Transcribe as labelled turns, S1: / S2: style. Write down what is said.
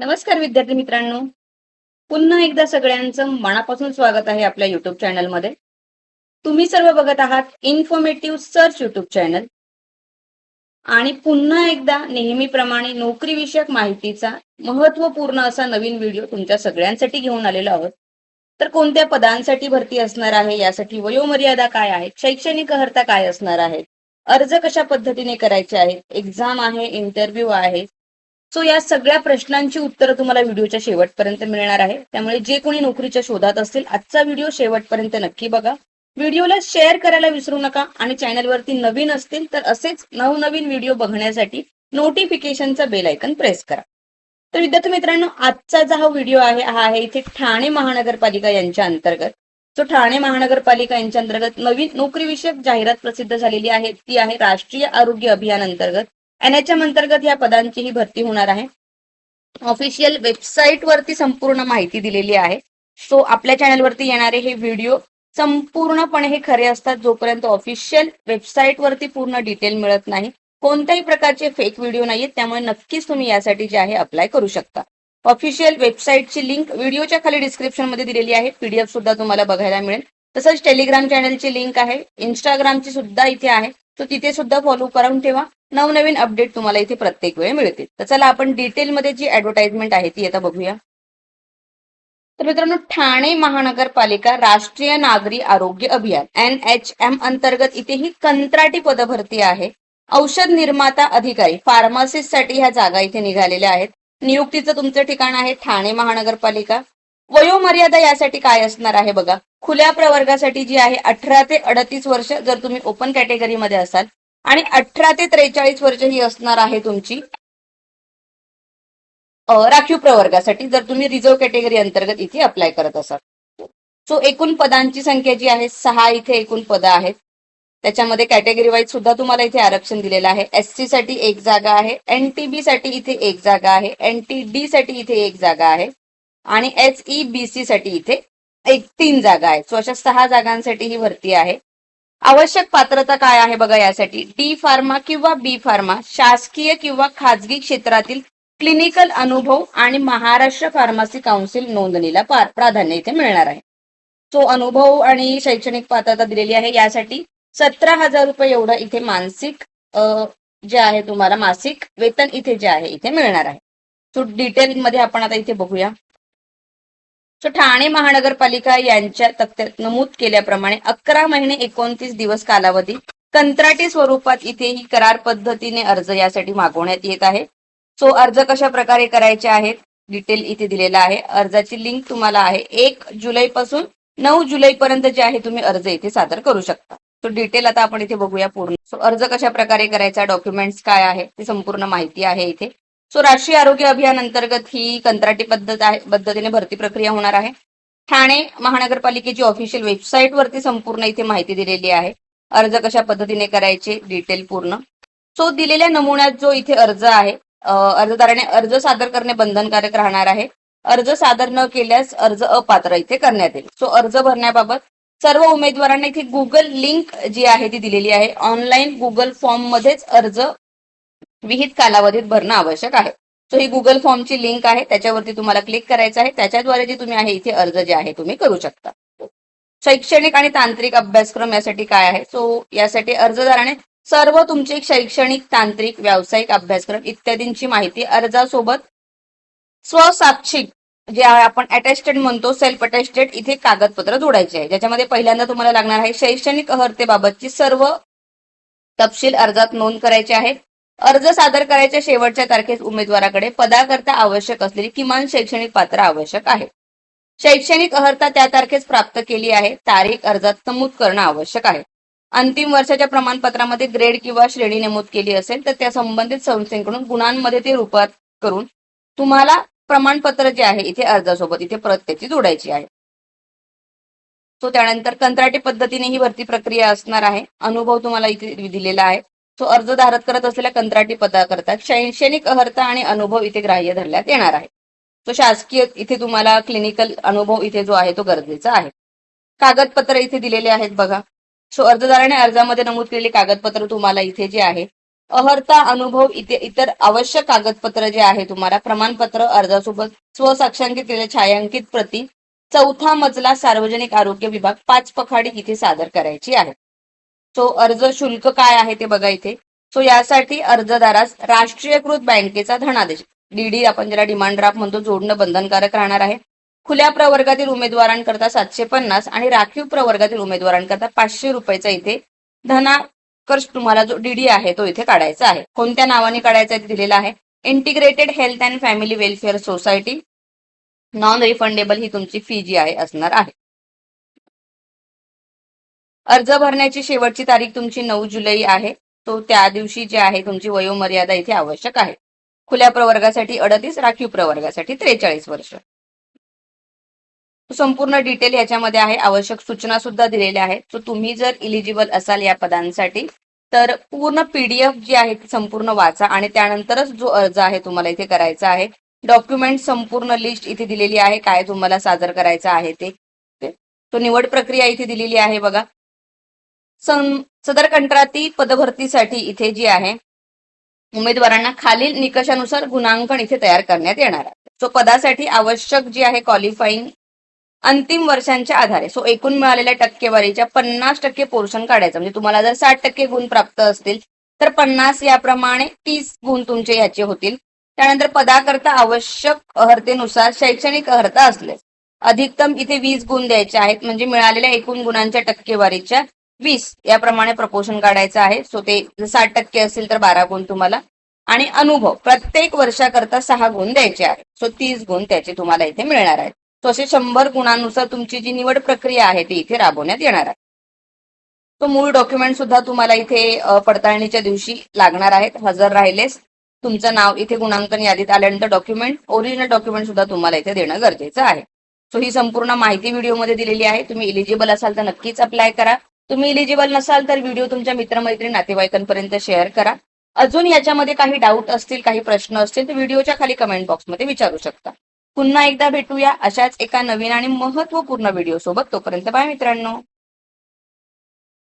S1: नमस्कार विद्यार्थी मित्रांनो. पुन्हा एकदा सगळ्यांचं मनापासून स्वागत आहे आपल्या युट्यूब चॅनलमध्ये. तुम्ही सर्व बघत आहात इन्फॉर्मेटिव्ह सर्च युट्यूब चॅनल आणि पुन्हा एकदा नेहमीप्रमाणे नोकरी विषयक माहितीचा महत्त्वपूर्ण असा नवीन व्हिडिओ तुमच्या सगळ्यांसाठी घेऊन आलेलो आहोत. तर कोणत्या पदांसाठी भरती असणार आहे, यासाठी वयोमर्यादा काय आहे, शैक्षणिक अर्हता काय असणार आहे, अर्ज कशा पद्धतीने करायचे आहेत, एक्झाम आहे, इंटरव्ह्यू आहे. सो या सगळ्या प्रश्नांची उत्तरं तुम्हाला व्हिडिओच्या शेवटपर्यंत मिळणार आहे. त्यामुळे जे कोणी नोकरीच्या शोधात असतील आजचा व्हिडिओ शेवटपर्यंत नक्की बघा. व्हिडिओला शेअर करायला विसरू नका आणि चॅनलवरती नवीन असतील तर असेच नवनवीन व्हिडिओ बघण्यासाठी नोटिफिकेशनचा बेल आयकन प्रेस करा. तर विद्यार्थी मित्रांनो, आजचा जो हा व्हिडिओ आहे हा आहे इथे ठाणे महानगरपालिका यांच्या अंतर्गत. सो ठाणे महानगरपालिका यांच्या अंतर्गत नवीन नोकरी विषयक जाहिरात प्रसिद्ध झालेली आहे. ती आहे राष्ट्रीय आरोग्य अभियान अंतर्गत. एनएचएम अंतर्गत या पदांची ही भरती होणार आहे. ऑफिशियल वेबसाईट वरती संपूर्ण माहिती दिलेली आहे. सो आपल्या चॅनलवरती येणारे हे व्हिडिओ संपूर्णपणे हे खरे असतात जोपर्यंत ऑफिशियल वेबसाईट वरती पूर्ण डिटेल मिळत नाही. कोणत्याही प्रकारचे फेक व्हिडिओ नाहीत, त्यामुळे नक्कीच तुम्ही यासाठी जे आहे अप्लाय करू शकता. ऑफिशियल वेबसाईटची लिंक व्हिडिओच्या खाली डिस्क्रिप्शन मध्ये दिलेली आहे. पीडीएफ सुद्धा तुम्हाला बघायला मिळेल. तसंच टेलिग्राम चॅनलची लिंक आहे, इंस्टाग्रामची सुद्धा इथे आहे. तो तिथे सुद्धा फॉलो करून ठेवा. नवनवीन अपडेट तुम्हाला इथे प्रत्येक वेळी मिळतील. तर चला आपण डिटेलमध्ये जी ऍडव्हर्टाइजमेंट आहे ती आता बघूया. तर मित्रांनो, ठाणे महानगरपालिका राष्ट्रीय नागरी आरोग्य अभियान NHM अंतर्गत इथे ही कंत्राटी पदभरती आहे. औषध निर्माता अधिकारी फार्मासिस्ट साठी ह्या जागा इथे निघालेल्या आहेत. नियुक्तीचं तुमचं ठिकाण आहे ठाणे महानगरपालिका. वयोमर्यादा यासाठी काय असणार आहे बघा. खुल्या प्रवर्गासाठी जी आहे 18 ते 38 वर्ष जर तुम्ही ओपन कॅटेगरीमध्ये असाल, आणि 18 ते 43 वर्ष ही असणार आहे तुमची राखीव प्रवर्गासाठी जर तुम्ही रिझर्व्ह कॅटेगरी अंतर्गत इथे अप्लाय करत असाल. सो एकूण पदांची संख्या जी आहे 6 इथे एकूण पदं आहेत. त्याच्यामध्ये कॅटेगरी वाईज सुद्धा तुम्हाला इथे आरक्षण दिलेलं आहे. SC साठी एक जागा आहे, NTB साठी इथे एक जागा आहे, NTD साठी इथे एक जागा आहे आणि SEBC साठी इथे 3 जागा आहेत. सो अशा 6 जागांसाठी ही भरती आहे. आवश्यक पात्रता काय आहे बघा यासाठी. डी फार्मा किंवा बी फार्मा, शासकीय किंवा खाजगी क्षेत्रातील क्लिनिकल अनुभव आणि महाराष्ट्र फार्मसी काउन्सिल नोंदणीला प्राधान्य इथे मिळणार आहे. सो अनुभव आणि शैक्षणिक पात्रता दिलेली आहे. यासाठी 17,000 रुपये एवढं इथे मानसिक जे आहे तुम्हाला मासिक वेतन इथे जे आहे इथे मिळणार आहे. सो डिटेल मध्ये आपण आता इथे बघूया. सो ठाणे महानगरपालिका यांच्या तक्त्यात नमूद केल्याप्रमाणे 11 महिने 29 दिवस कालावधी कंत्राटी स्वरूपात इथे ही करार पद्धतीने अर्ज यासाठी मागवण्यात येत आहे. सो अर्ज कशा प्रकारे करायचे आहेत डिटेल इथे दिलेला आहे. अर्जाची लिंक तुम्हाला आहे 1 जुलै पासून 9 जुलै पर्यंत जे आहे तुम्ही अर्ज इथे सादर करू शकता. सो डिटेल आता आपण इथे बघूया पूर्ण. सो अर्ज कशा प्रकारे करायचा, डॉक्युमेंट्स काय आहे ती संपूर्ण माहिती आहे इथे. सो राष्ट्रीय आरोग्य अभियान अंतर्गत ही कंत्राटी पद्धतीने भरती प्रक्रिया होणार आहे. ठाणे महानगरपालिकेची ऑफिशियल वेबसाईट वरती संपूर्ण इथे माहिती दिलेली आहे. अर्ज कशा पद्धतीने करायचे डिटेल पूर्ण. सो दिलेल्या नमुन्यात जो इथे अर्ज आहे, अर्जदाराने अर्ज सादर करणे बंधनकारक राहणार आहे. अर्ज सादर न केल्यास अर्ज अपात्र इथे करण्यात येईल. सो अर्ज भरण्याबाबत सर्व उमेदवारांना इथे गुगल लिंक जी आहे ती दिलेली आहे. ऑनलाईन गुगल फॉर्म मध्येच अर्ज विहित कालावधीत भरणं आवश्यक आहे. सो ही गुगल फॉर्मची लिंक आहे, त्याच्यावरती तुम्हाला क्लिक करायचं आहे. त्याच्याद्वारे जे तुम्ही आहे इथे अर्ज जे आहे तुम्ही करू शकता. शैक्षणिक आणि तांत्रिक अभ्यासक्रम यासाठी काय आहे. सो यासाठी अर्जदाराने सर्व तुमचे शैक्षणिक, तांत्रिक, व्यावसायिक अभ्यासक्रम इत्यादींची माहिती अर्जासोबत स्वसाक्षिक जे आहे आपण अटेस्टेड म्हणतो, सेल्फ अटेस्टेड इथे कागदपत्र जोडायचे आहे. ज्याच्यामध्ये पहिल्यांदा तुम्हाला लागणार आहे शैक्षणिक अर्हतेबाबतची सर्व तपशील अर्जात नोंद करायचे आहेत. अर्ज सादर करायच्या शेवटच्या तारखेस उमेदवाराकडे पदाकरता आवश्यक असलेली किमान शैक्षणिक पात्र आवश्यक आहे. शैक्षणिक अर्हता त्या तारखेस प्राप्त केली आहे तारीख अर्जात नमूद करणं आवश्यक आहे. अंतिम वर्षाच्या प्रमाणपत्रामध्ये ग्रेड किंवा श्रेणी नमूद केली असेल तर त्या संबंधित संस्थेकडून गुणांमध्ये ते रूपात करून तुम्हाला प्रमाणपत्र जे आहे इथे अर्जासोबत इथे प्रत त्याची जोडायची आहे. सो त्यानंतर कंत्राटी पद्धतीने ही भरती प्रक्रिया असणार आहे. अनुभव तुम्हाला इथे दिलेला आहे. सो अर्जदारात करत असलेल्या कंत्राटी पदाकरता शैक्षणिक अर्हता आणि अनुभव इथे ग्राह्य धरण्यात येणार आहे. तो शासकीय इथे तुम्हाला क्लिनिकल अनुभव इथे जो आहे तो गरजेचा आहे. कागदपत्र इथे दिलेले आहेत बघा. सो अर्जदाराने अर्जामध्ये नमूद केलेली कागदपत्र तुम्हाला इथे जे आहे अहर्ता अनुभव इतर आवश्यक कागदपत्र जे आहे तुम्हाला प्रमाणपत्र अर्जासोबत स्वसाक्षांकित केलेल्या छायांकित प्रती, चौथा मजला सार्वजनिक आरोग्य विभाग 5 पखाडी इथे सादर करायची आहे. सो अर्ज शुल्क काय आहे ते बघा इथे. सो यासाठी अर्जदारास राष्ट्रीयकृत बँकेचा धनादेश डीडी आपण ज्याला डिमांड ड्राफ्ट म्हणतो जोडणं बंधनकारक राहणार आहे. खुल्या प्रवर्गातील उमेदवारांकरता 750 आणि राखीव प्रवर्गातील उमेदवारांकरता 500 रुपयाचा इथे धनाकर्ष तुम्हाला जो डीडी आहे तो इथे काढायचा आहे. कोणत्या नावाने काढायचा आहे दिलेला आहे. Integrated health and family welfare society. Non refundable ही तुमची फी जी आहे असणार आहे. अर्ज भरण्याची शेवटची तारीख तुमची 9 जुलै आहे. तो त्या दिवशी जे आहे तुमची वयोमर्यादा इथे आवश्यक आहे. खुल्या प्रवर्गासाठी 38, राखीव प्रवर्गासाठी 43 वर्ष. संपूर्ण डिटेल याच्यामध्ये आहे. आवश्यक सूचना सुद्धा दिलेल्या आहेत. सो तुम्ही जर इलिजिबल असाल या पदांसाठी तर पूर्ण पीडीएफ जी आहे ती संपूर्ण वाचा आणि त्यानंतरच जो अर्ज आहे तुम्हाला इथे करायचा आहे. डॉक्युमेंट संपूर्ण लिस्ट इथे दिलेली आहे काय तुम्हाला सादर करायचं आहे ते. तो निवड प्रक्रिया इथे दिलेली आहे बघा. सदर कंत्राटी पदभरतीसाठी इथे जी आहे उमेदवारांना खालील निकषानुसार गुणांकन इथे तयार करण्यात येणार आहे. सो पदासाठी आवश्यक जी आहे क्वालिफाईंग अंतिम वर्षांच्या आधारे सो एकूण मिळालेल्या टक्केवारीच्या 50% पोर्शन काढायचं. म्हणजे तुम्हाला जर 60% गुण प्राप्त असतील तर 50 याप्रमाणे 30 गुण तुमचे याचे होतील. त्यानंतर पदाकरता आवश्यक अर्हतेनुसार शैक्षणिक अर्हता असले अधिकतम इथे 20 गुण द्यायचे आहेत. म्हणजे मिळालेल्या एकूण गुणांच्या टक्केवारीच्या 20 याप्रमाणे प्रपोर्शन काढायचं आहे. सो ते 60% असेल तर 12 गुण तुम्हाला आणि अनुभव प्रत्येक वर्षाकरता 6 गुण द्यायचे आहेत. सो 30 गुण त्याचे तुम्हाला इथे मिळणार आहेत. तो असे 100 गुणांनुसार तुमची जी निवड प्रक्रिया आहे ती इथे राबवण्यात येणार आहे. तो मूळ डॉक्युमेंट सुद्धा तुम्हाला इथे पडताळणीच्या दिवशी लागणार आहेत. हजर राहिलेस तुमचं नाव इथे गुणांकन यादीत आल्यानंतर डॉक्युमेंट ओरिजिनल डॉक्युमेंट सुद्धा तुम्हाला इथे देणं गरजेचं आहे. सो ही संपूर्ण माहिती व्हिडिओमध्ये दिलेली आहे. तुम्ही इलिजिबल असाल तर नक्कीच अप्लाय करा. तुम्ही इलिजिबल नसाल तर व्हिडिओ तुमच्या मित्रमैत्रिणी नातेवाईकांपर्यंत शेअर करा. अजून याच्यामध्ये काही डाऊट असतील काही प्रश्न असतील तर व्हिडिओच्या खाली कमेंट बॉक्समध्ये विचारू शकता. पुन्हा एकदा भेटूया अशाच एका नवीन आणि महत्त्वपूर्ण व्हिडिओ सोबत. तोपर्यंत बाय मित्रांनो.